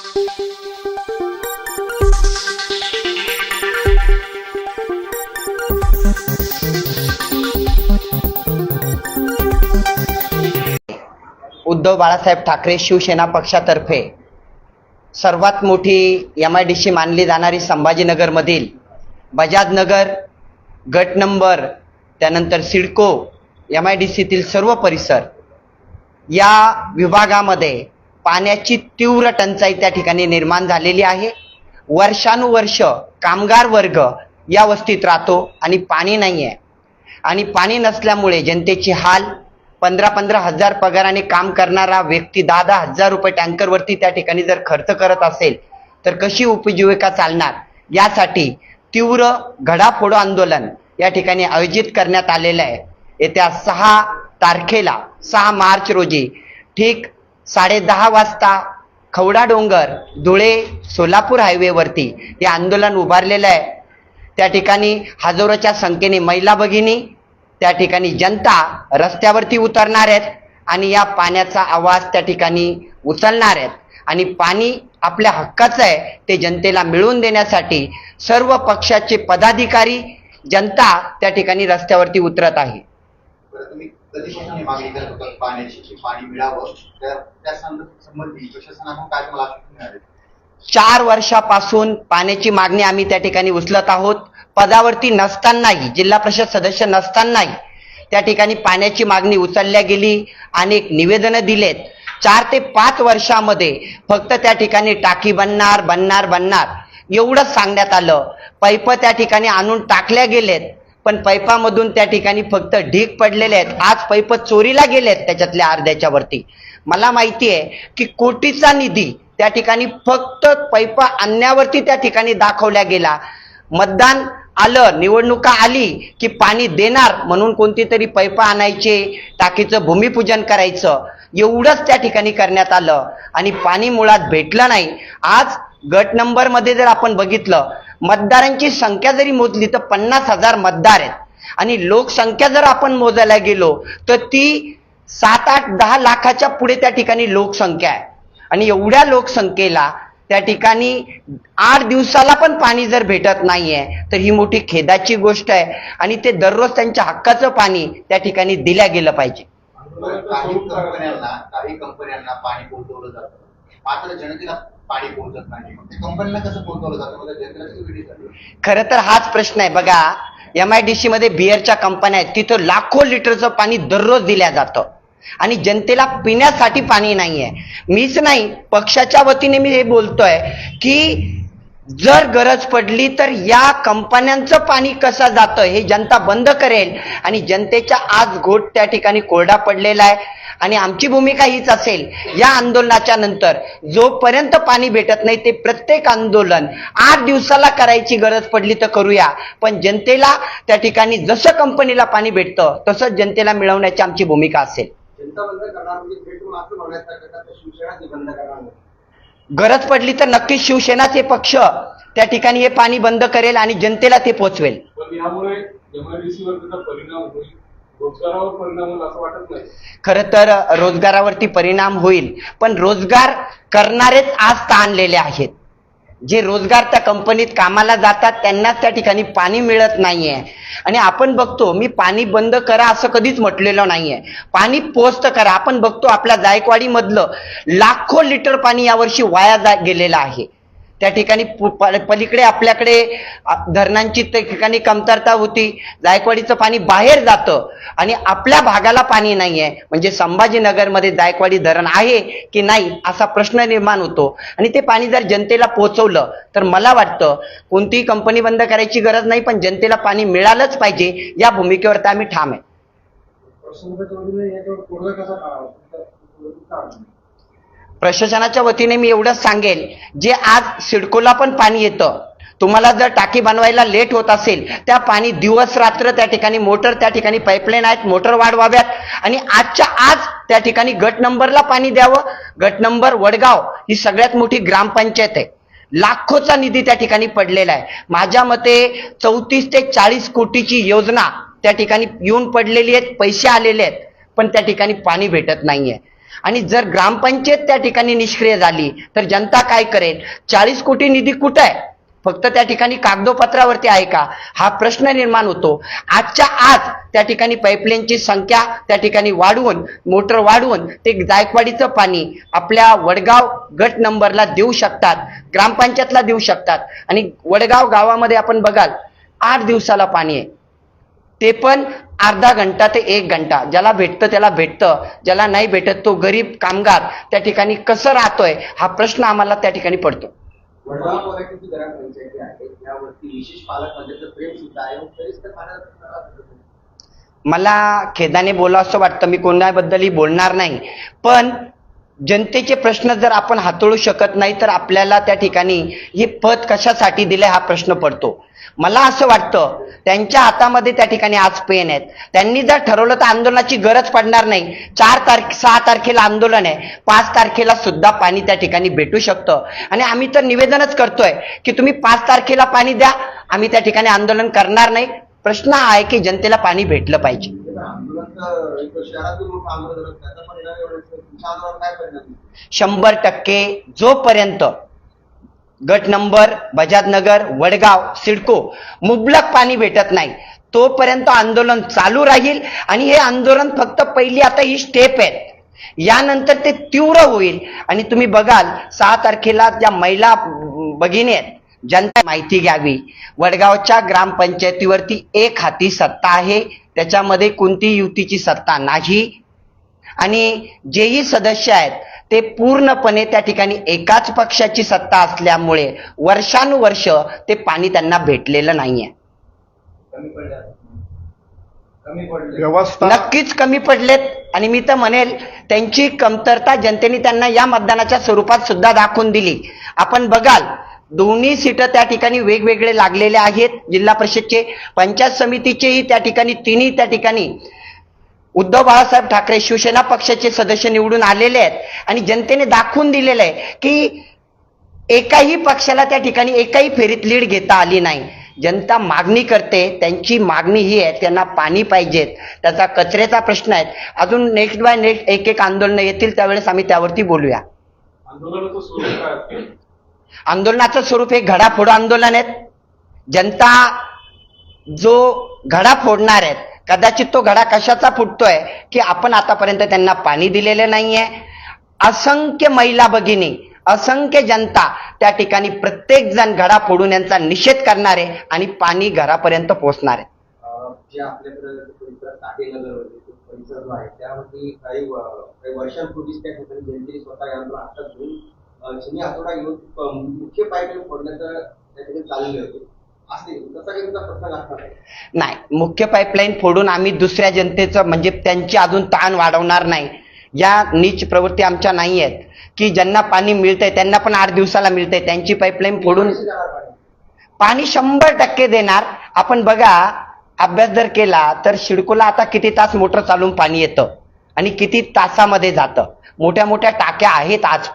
उद्धव बाळासाहेब ठाकरे शिवसेना पक्षातर्फे सर्वात मोठी MIDC मानली जाणारी संभाजीनगरमधील बजाजनगर गट नंबर, त्यानंतर सिडको MIDCतील सर्व परिसर या विभागामध्ये पाण्याची तीव्र टंचाई त्या ठिकाणी निर्माण झालेली आहे। वर्षानुवर्ष कामगार वर्ग या वस्तीत राहतो आणि पाणी नाही आहे, आणि पाणी नसल्यामुळे जनतेची हाल। 15-15 हजार पगाराने काम करणारा व्यक्ती 10-10 हजार रुपये टँकरवरती त्या ठिकाणी जर खर्च करत असेल तर कशी उपजीविका चालणार। यासाठी तीव्र घडाफोड आंदोलन या ठिकाणी आयोजित करण्यात आलेलं आहे। येत्या 6 तारखेला 6 मार्च रोजी ठीक 10:30 वाजता खवडा डोंगर धुळे सोलापूर हायवेवरती हे आंदोलन उभारलेलं आहे। त्या ठिकाणी हजारोच्या संख्येने महिला भगिनी, त्या ठिकाणी जनता रस्त्यावरती उतरणार आहेत आणि या पाण्याचा आवाज त्या ठिकाणी उचलणार आहेत। आणि पाणी आपल्या हक्काचं आहे ते जनतेला मिळवून देण्यासाठी सर्व पक्षाचे पदाधिकारी, जनता त्या ठिकाणी रस्त्यावरती उतरत आहे। कधीपासून मागणी करत होता पाण्याची, पाणी मिळावं, त्या संबंधी प्रशासनाकडून काय तुम्हाला आश्वासन मिळाले? 4 वर्षापासून पाण्याची मागणी आम्ही त्या ठिकाणी उचलत आहोत। पदावरती नसतानाही, जिल्हा परिषद सदस्य नसतानाही त्या ठिकाणी पाण्याची मागणी उचलल्या गेली, अनेक निवेदनं दिलेत। 4 ते 5 वर्षामध्ये फक्त त्या ठिकाणी टाकी बनणार एवढंच सांगण्यात आलं। पाईप त्या ठिकाणी आणून टाकल्या गेलेत, पण पाईपामधून त्या ठिकाणी फक्त ढीग पडलेले आहेत। आज पाईप चोरीला गेलेत त्याच्यातल्या अर्ध्याच्या वरती। मला माहिती आहे की कोटीचा निधी त्या ठिकाणी फक्त पाईप आणण्यावरती त्या ठिकाणी दाखवल्या गेला। मतदान आलं, निवडणुका आली की पाणी देणार म्हणून कोणती तरी पाईप आणायचे, टाकीचं भूमिपूजन करायचं, एवढंच त्या ठिकाणी करण्यात आलं आणि पाणी मुळात भेटलं नाही। आज गट नंबर मध्ये जर आपण बघितलं, मतदारांची संख्या जरी मोजली तर 50,000 मतदार आहेत, आणि लोकसंख्या जर आपण मोजायला गेलो तर ती 7-8-10 लाखाच्या पुढे त्या ठिकाणी लोकसंख्या आहे। आणि एवढ्या लोकसंख्येला त्या ठिकाणी 8 दिवसाला पण पाणी जर भेटत नाहीये तर ही मोठी खेदाची गोष्ट आहे, आणि ते दररोज त्यांच्या हक्काचं पाणी त्या ठिकाणी दिल्या गेलं पाहिजे। काही कंपन्यांना पाणी पोहोचवलं जातं, मात्र जनतेला पाणी पोहोचत नाही। कंपनीला कसं पोहोचवलं जातं? खरं तर हाच प्रश्न आहे। बघा, MIDC मध्ये बिअरच्या कंपन्या आहेत, तिथं लाखो लिटरचं पाणी दररोज दिल्या जातं आणि जनतेला पिण्यासाठी पाणी नाहीये। मीच नाही, पक्षाच्या वतीने मी हे बोलतोय की जर गरज पडली तर या कंपन्यांचं पाणी कसं जातं हे जनता बंद करेल, आणि जनतेच्या आज घोट त्या ठिकाणी कोरडा पडलेला आहे। आणि आमची भूमिका हीच असेल, या आंदोलनाच्या नंतर जोपर्यंत पाणी भेटत नाही ते प्रत्येक आंदोलन 8 दिवसाला करायची गरज पडली तर करूया, पण जनतेला त्या ठिकाणी जसं कंपनीला पाणी भेटतं तसंच जनतेला मिळवण्याची आमची भूमिका असेल। गरज पडली तर नक्कीच शिवसेनाचे पक्ष त्या ठिकाणी हे पाणी बंद करेल आणि जनतेला ते पोहोचवेल। खरं तर रोजगारावरती परिणाम होईल, पण रोजगार करणारेच आज ताणलेले आहेत। जे रोजगार त्या कंपनीत कामाला जातात त्यांनाच त्या ठिकाणी पाणी मिळत नाहीये। आणि आपण बघतो, मी पाणी बंद करा असं कधीच म्हटलेलं नाहीये, पाणी पोस्ट करा। आपण बघतो आपल्या जायकवाडी मधलं लाखो लिटर पाणी यावर्षी वाया गेलेलं आहे। त्या ठिकाणी पलीकडे आपल्याकडे धरणांची त्या ठिकाणी कमतरता होती, जायकवाडीचं पाणी बाहेर जातं आणि आपल्या भागाला पाणी नाहीये। म्हणजे संभाजीनगरमध्ये जायकवाडी धरण आहे की नाही असा प्रश्न निर्माण होतो, आणि ते पाणी जर जनतेला पोहोचवलं तर मला वाटतं कोणतीही कंपनी बंद करायची गरज नाही, पण जनतेला पाणी मिळालंच पाहिजे या भूमिकेवर तर आम्ही ठाम आहे। प्रशासनाच्या वतीने मी एवढंच सांगेल, जे आज सिडकोला पण पाणी येतं, तुम्हाला जर टाकी बनवायला लेट होत असेल, त्या पाणी दिवस रात्र त्या ठिकाणी मोटर, त्या ठिकाणी पाईपलाईन आहेत, मोटर वाढवाव्यात आणि आजच्या आज त्या ठिकाणी गट नंबरला पाणी द्यावं। गट नंबर वडगाव ही सगळ्यात मोठी ग्रामपंचायत आहे, लाखोचा निधी त्या ठिकाणी पडलेला आहे। माझ्या मते 34 ते 40 कोटीची योजना त्या ठिकाणी येऊन पडलेली आहेत, पैसे आलेले आहेत, पण त्या ठिकाणी पाणी भेटत नाहीये। आणि जर ग्रामपंचायत त्या ठिकाणी निष्क्रिय झाली तर जनता काय करेल? 40 कोटी निधी कुठं आहे? फक्त त्या ठिकाणी कागदोपत्रावरती आहे का? हा प्रश्न निर्माण होतो. आजच्या आज त्या ठिकाणी पाईपलाईनची संख्या त्या ठिकाणी वाढवून, मोटर वाढवून ते जायकवाडीचं पाणी आपल्या वडगाव गट नंबरला देऊ शकतात, ग्रामपंचायतला देऊ शकतात. आणि वडगाव गावामध्ये आपण बघाल 8 दिवसाला पाणी आहे, ते पण अर्धा घंटा ते 1 घंटा. ज्याला भेटतं त्याला भेटतं, ज्याला नाही भेटत तो गरीब कामगार त्या ठिकाणी कसं राहतोय हा प्रश्न आम्हाला त्या ठिकाणी पडतो. वडगाव तालुक्याची ग्रामपंचायती आहे, यावरती विशेष पालकमंत्र्यांचं प्रेम सुद्धा आहे, तरीच त्या पाण्याचा मला खेदाने बोलावं असं वाटतं, मी कोणाबद्दलही बोलणार नाही, पण जनतेचे प्रश्न जर आपण हाताळू शकत नाही तर आपल्याला त्या ठिकाणी हे पद कशासाठी दिले हा प्रश्न पडतो. मला असं वाटतं त्यांच्या हातामध्ये त्या ठिकाणी आज पेन आहेत. त्यांनी जर ठरवलं तर आंदोलनाची गरज पडणार नाही. 6 तारखेला आंदोलन आहे, 5 तारखेला सुद्धा पाणी त्या ठिकाणी भेटू शकतं. आणि आम्ही तर निवेदनच करतोय की तुम्ही 5 तारखेला पाणी द्या, आम्ही त्या ठिकाणी आंदोलन करणार नाही. प्रश्न हा आहे की जनतेला पाणी भेटलं पाहिजे. 100% जोपर्यंत गट नंबर, बजाज नगर, वडगाव, सिडको मुबलक पाणी भेटत नाही तोपर्यंत आंदोलन चालू राहील. आणि हे आंदोलन फक्त पहिली आता ही स्टेप आहे, यानंतर ते तीव्र होईल. आणि तुम्ही बघाल 6 तारखेला ज्या महिला भगिनी आहेत, जनता माहिती घ्यावी. वडगावच्या ग्रामपंचायतीवरती एक हाती सत्ता आहे, त्याच्यामध्ये कोणती युतीची सत्ता नाही. आणि जेही सदस्य आहेत ते पूर्णपणे त्या ठिकाणी एकाच पक्षाची सत्ता असल्यामुळे वर्षानुवर्ष ते पाणी त्यांना भेटलेलं नाहीये. नक्कीच कमी पडलेत. आणि मी तर म्हणेल त्यांची कमतरता जनतेने त्यांना या मतदानाच्या स्वरूपात सुद्धा दाखवून दिली. आपण बघाल दोन्ही सीट त्या ठिकाणी वेगवेगळे लागलेले आहेत. जिल्हा परिषदचे, पंचायत समितीचेही त्या ठिकाणी तिन्ही त्या ठिकाणी उद्धव बाळासाहेब ठाकरे शिवसेना पक्षाचे सदस्य निवडून आलेले आहेत. आणि जनतेने दाखवून दिलेलं आहे की एकाही पक्षाला त्या ठिकाणी एकाही फेरीत लीड घेता आली नाही. जनता मागणी करते, त्यांची मागणी ही आहे, त्यांना पाणी पाहिजेत, त्याचा कचऱ्याचा प्रश्न आहे. अजून नेक्स्ट बाय नेक्स्ट एक आंदोलन येतील, त्यावेळेस आम्ही त्यावरती बोलूया. आंदोलनाचं स्वरूप हे घडाफोड आंदोलन आहेत. जनता जो घडा फोडणार आहेत, कदाचित तो घडा कशाचा फुटतोय की आपण आतापर्यंत त्यांना पाणी दिलेलं नाहीये. असंख्य महिला भगिनी, असंख्य जनता त्या ठिकाणी प्रत्येक जण घडा फोडून यांचा निषेध करणार आहे आणि पाणी घरापर्यंत पोहोचणार आहे. जे आपल्याकडे परिसर जो आहे त्यावरती काही वर्षांपूर्वीच त्या ठिकाणी जनतेने स्वतः यंत्र हातात घेऊन चिनी हातोडा घेऊन मुख्य पाईपलाईन फोडण्याचं त्या ठिकाणी चालले होते. नाही, मुख्य पाईपलाईन फोडून आम्ही दुसऱ्या जनतेचं म्हणजे त्यांची अजून ताण वाढवणार नाही. या नीच प्रवृत्ती आमच्या नाही आहेत की ज्यांना पाणी मिळतंय त्यांना पण 8 दिवसाला मिळतंय, त्यांची पाईपलाईन फोडून पाणी 100% देणार. आपण बघा, अभ्यास जर केला तर सिडकोला आता किती तास मोटर चालून पाणी येतं आणि किती तासामध्ये जातं. मोठ्या मोठ्या टाक्या आहेत आज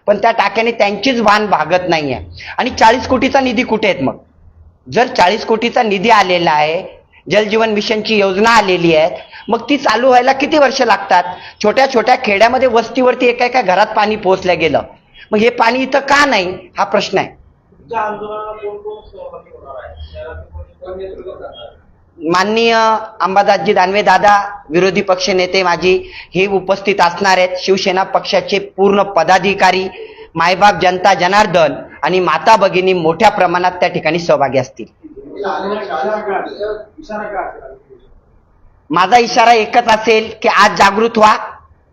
पण त्या टाक्याने त्यांचीच वाहन भागत नाहीये. आणि 40 कोटीचा निधी कुठे आहेत? मग जर 40 कोटीचा निधी आलेला आहे, जलजीवन मिशनची योजना आलेली आहे, मग ती चालू व्हायला किती वर्ष लागतात? छोट्या छोट्या खेड्यामध्ये वस्तीवरती एका घरात पाणी पोहोचलं गेलं, मग हे पाणी इथं का नाही हा प्रश्न आहे. माननीय अंबादासजी दानवे दादा, विरोधी पक्ष नेते माझी हे उपस्थित असणार आहेत. शिवसेना पक्षाचे पूर्ण पदाधिकारी, मायबाप जनता जनार्दन आणि माता भगिनी मोठ्या प्रमाणात त्या ठिकाणी सहभागी असतील. माझा इशारा एकच असेल की आज जागृत व्हा.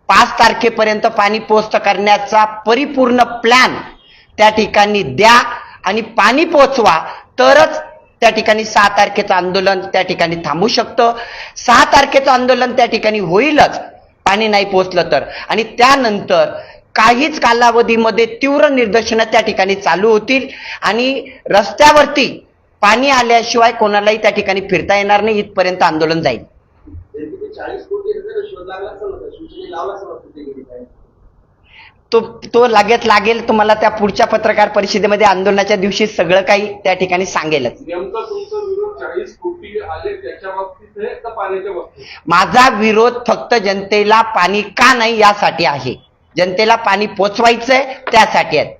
5 तारखेपर्यंत पाणी पोस्ट करण्याचा परिपूर्ण प्लॅन त्या ठिकाणी द्या आणि पाणी पोचवा, तरच त्या ठिकाणी 6 तारखेचं आंदोलन त्या ठिकाणी थांबू शकतं. 6 तारखेचं आंदोलन त्या ठिकाणी होईलच पाणी नाही पोचलं तर. आणि त्यानंतर काहीच कालावधीमध्ये तीव्र निदर्शनं त्या ठिकाणी चालू होतील आणि रस्त्यावरती पाणी आल्याशिवाय कोणालाही त्या ठिकाणी फिरता येणार नाही, इथपर्यंत आंदोलन जाईल. तो लगेच लागेल. तुम्हाला त्या पुढच्या पत्रकार परिषदेमध्ये आंदोलनाच्या दिवशी सगळं काही त्या ठिकाणी सांगेलच. नेमकं तुमचं विरोध 40 कोटी आले त्याच्या बाबतीत आहे का पाण्याच्या बाबतीत? माझा विरोध फक्त जनतेला पाणी का नाही यासाठी आहे. जनतेला पाणी पोचवायचंय त्यासाठी आहे.